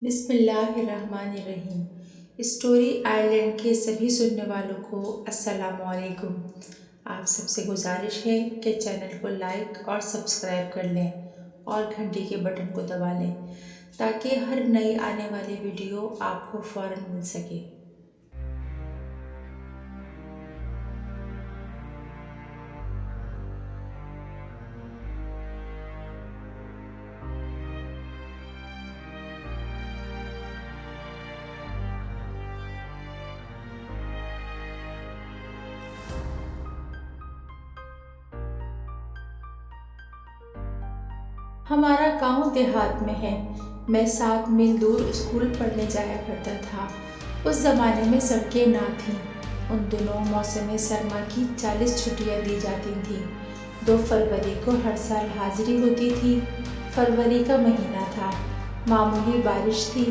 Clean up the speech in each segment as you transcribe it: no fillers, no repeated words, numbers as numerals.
بسم اللہ الرحمن الرحیم۔ اسٹوری آئرلینڈ کے سبھی سننے والوں کو السلام علیکم۔ آپ سب سے گزارش ہے کہ چینل کو لائک اور سبسکرائب کر لیں اور گھنٹی کے بٹن کو دبا لیں تاکہ ہر نئی آنے والی ویڈیو آپ کو فوراً مل سکے۔ ہمارا گاؤں دیہات میں ہے۔ میں 7 میل دور اسکول پڑھنے جایا کرتا تھا۔ اس زمانے میں سڑکیں نہ تھیں۔ ان دنوں موسم سرما کی 40 چھٹیاں دی جاتی تھیں۔ 2 فروری کو ہر سال حاضری ہوتی تھی۔ فروری کا مہینہ تھا۔ معمولی بارش تھی۔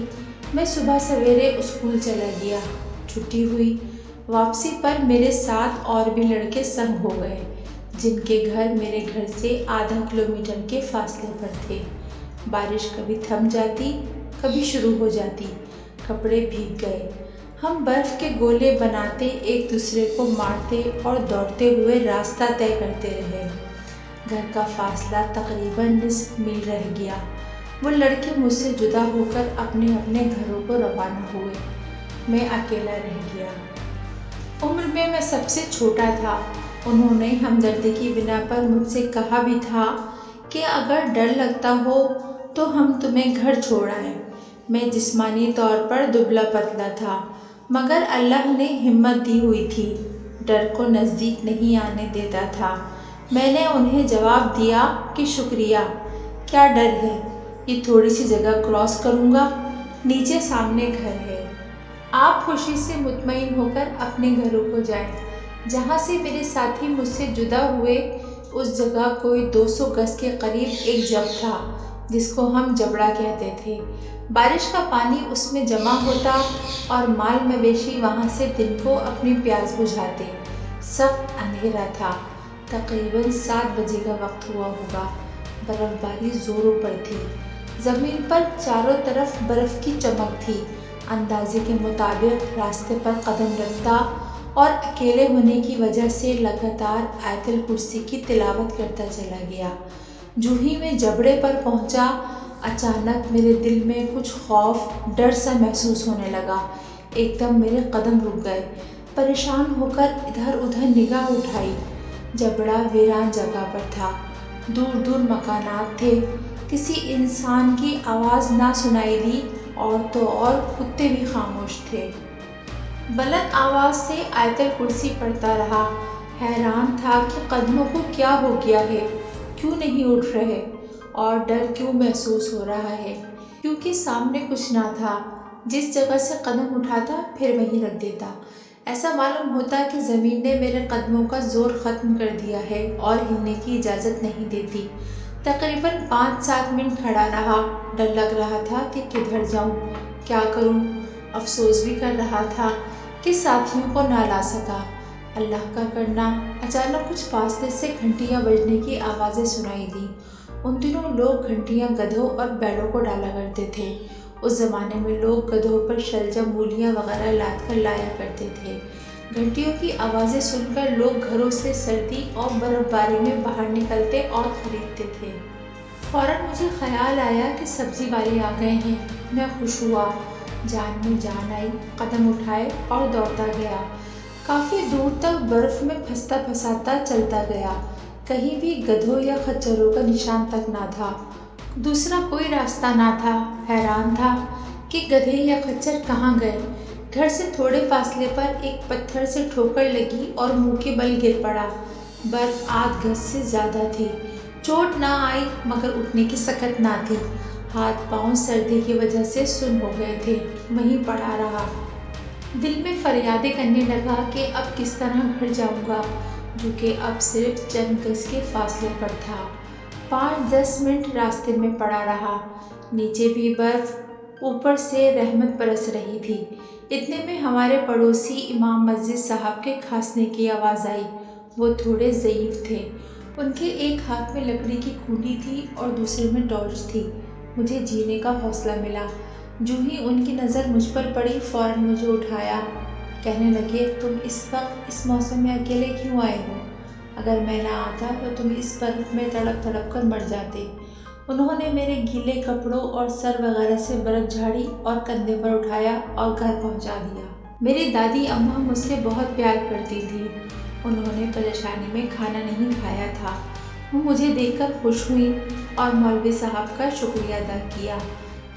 میں صبح سویرے اسکول چلا گیا۔ چھٹی ہوئی۔ واپسی پر میرے 7 اور بھی لڑکے سنگ ہو گئے جن کے گھر میرے گھر سے ½ کلومیٹر کے فاصلے پر تھے۔ بارش کبھی تھم جاتی، کبھی شروع ہو جاتی۔ کپڑے بھیگ گئے۔ ہم برف کے گولے بناتے، ایک دوسرے کو مارتے اور دوڑتے ہوئے راستہ طے کرتے رہے۔ گھر کا فاصلہ تقریباً نصف میل رہ گیا۔ وہ لڑکے مجھ سے جدا ہو کر اپنے اپنے گھروں کو روانہ ہوئے۔ میں اکیلا رہ گیا۔ عمر میں سب سے چھوٹا تھا۔ انہوں نے ہمدردی کی بنا پر مجھ سے کہا بھی تھا کہ اگر ڈر لگتا ہو تو ہم تمہیں گھر چھوڑ آئیں۔ میں جسمانی طور پر دبلا پتلا تھا مگر اللہ نے ہمت دی ہوئی تھی۔ ڈر کو نزدیک نہیں آنے دیتا تھا۔ میں نے انہیں جواب دیا کہ شکریہ، کیا ڈر ہے، یہ تھوڑی سی جگہ کراس کروں گا، نیچے سامنے گھر ہے۔ آپ خوشی سے مطمئن ہو کر اپنے گھروں کو جائیں۔ جہاں سے میرے ساتھی مجھ سے جدا ہوئے اس جگہ کوئی 200 گز کے قریب ایک جب تھا جس کو ہم جبڑا کہتے تھے۔ بارش کا پانی اس میں جمع ہوتا اور مال مویشی وہاں سے دن کو اپنی پیاس بجھاتے۔ سخت اندھیرا تھا۔ تقریباً 7 بجے کا وقت ہوا ہوگا۔ برف باری زوروں پر تھی۔ زمین پر چاروں طرف برف کی چمک تھی۔ اندازے کے مطابق راستے پر قدم رکھتا اور اکیلے ہونے کی وجہ سے لگاتار آیت الکرسی کی تلاوت کرتا چلا گیا۔ جو ہی میں جبڑے پر پہنچا، اچانک میرے دل میں کچھ خوف، ڈر سا محسوس ہونے لگا۔ ایک دم میرے قدم رک گئے۔ پریشان ہو کر ادھر ادھر نگاہ اٹھائی۔ جبڑا ویران جگہ پر تھا۔ دور دور مکانات تھے۔ کسی انسان کی آواز نہ سنائی دی اور تو اور کتے بھی خاموش تھے۔ بلند آواز سے آیت الکرسی پڑھتا رہا۔ حیران تھا کہ قدموں کو کیا ہو گیا ہے، کیوں نہیں اٹھ رہے اور ڈر کیوں محسوس ہو رہا ہے، کیونکہ سامنے کچھ نہ تھا۔ جس جگہ سے قدم اٹھاتا پھر وہیں رکھ دیتا۔ ایسا معلوم ہوتا کہ زمین نے میرے قدموں کا زور ختم کر دیا ہے اور ہلنے کی اجازت نہیں دیتی۔ تقریباً 5-7 منٹ کھڑا رہا۔ ڈر لگ رہا تھا کہ کدھر جاؤں، کیا کروں۔ افسوس بھی کر رہا تھا کہ ساتھیوں کو نہ لا سکا۔ اللہ کا کرنا، اچانک کچھ فاصلے سے گھنٹیاں بجنے کی آوازیں سنائی دیں۔ ان دنوں لوگ گھنٹیاں گدھوں اور بیلوں کو ڈالا کرتے تھے۔ اس زمانے میں لوگ گدھوں پر شلجم، مولیاں وغیرہ لاد کر لایا کرتے تھے۔ گھنٹیوں کی آوازیں سن کر لوگ گھروں سے سردی اور برف باری میں باہر نکلتے اور خریدتے تھے۔ فوراً مجھے خیال آیا کہ سبزی والے آ گئے ہیں۔ میں خوش ہوا، جان میں جان آئی، قدم اٹھائے اور دوڑتا گیا۔ کافی دور تک برف میں پھنستا پھساتا چلتا گیا۔ کہیں بھی گدھوں یا خچروں کا نشان تک نہ تھا۔ دوسرا کوئی راستہ نہ تھا۔ حیران تھا کہ گدھے یا خچر کہاں گئے۔ گھر سے تھوڑے فاصلے پر ایک پتھر سے ٹھوکر لگی اور منہ کے بل گر پڑا۔ برف ½ گز سے زیادہ تھی۔ چوٹ نہ آئی مگر اٹھنے کی سکت نہ تھی۔ ہاتھ پاؤں سردی کی وجہ سے سن ہو گئے تھے۔ وہیں پڑا رہا۔ دل میں فریادیں کرنے لگا کہ اب کس طرح گھر جاؤں گا جو کہ اب صرف چند گز کے فاصلے پر تھا۔ 5-10 منٹ راستے میں پڑا رہا۔ نیچے بھی برف، اوپر سے رحمت برس رہی تھی۔ اتنے میں ہمارے پڑوسی امام مسجد صاحب کے کھانسنے کی آواز آئی۔ وہ تھوڑے ضعیف تھے۔ ان کے ایک ہاتھ میں لکڑی کی کھونٹی تھی اور دوسرے میں ٹارچ تھی۔ مجھے جینے کا حوصلہ ملا۔ جو ہی ان کی نظر مجھ پر پڑی فوراً مجھے اٹھایا، کہنے لگے تم اس وقت اس موسم میں اکیلے کیوں آئے ہو؟ اگر میں نہ آتا تو تم اس برف میں تڑپ تڑپ کر مر جاتے۔ انہوں نے میرے گیلے کپڑوں اور سر وغیرہ سے برف جھاڑی اور کندھے پر اٹھایا اور گھر پہنچا دیا۔ میری دادی اماں مجھ سے بہت پیار کرتی تھی۔ انہوں نے پریشانی میں کھانا نہیں کھایا تھا۔ وہ مجھے دیکھ کر خوش ہوئی اور مولوی صاحب کا شکریہ ادا کیا۔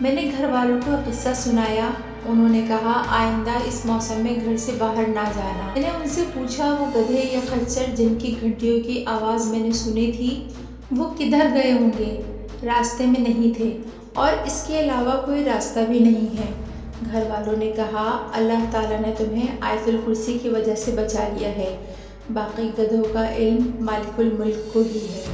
میں نے گھر والوں کو قصہ سنایا۔ انہوں نے کہا آئندہ اس موسم میں گھر سے باہر نہ جانا۔ میں نے ان سے پوچھا وہ گدھے یا خچر جن کی گھنٹیوں کی آواز میں نے سنی تھی وہ کدھر گئے ہوں گے؟ راستے میں نہیں تھے اور اس کے علاوہ کوئی راستہ بھی نہیں ہے۔ گھر والوں نے کہا اللہ تعالیٰ نے تمہیں آیت الکرسی کی وجہ سے بچا لیا ہے، باقی گدھوں کا علم مالک الملک کو ہی ہے۔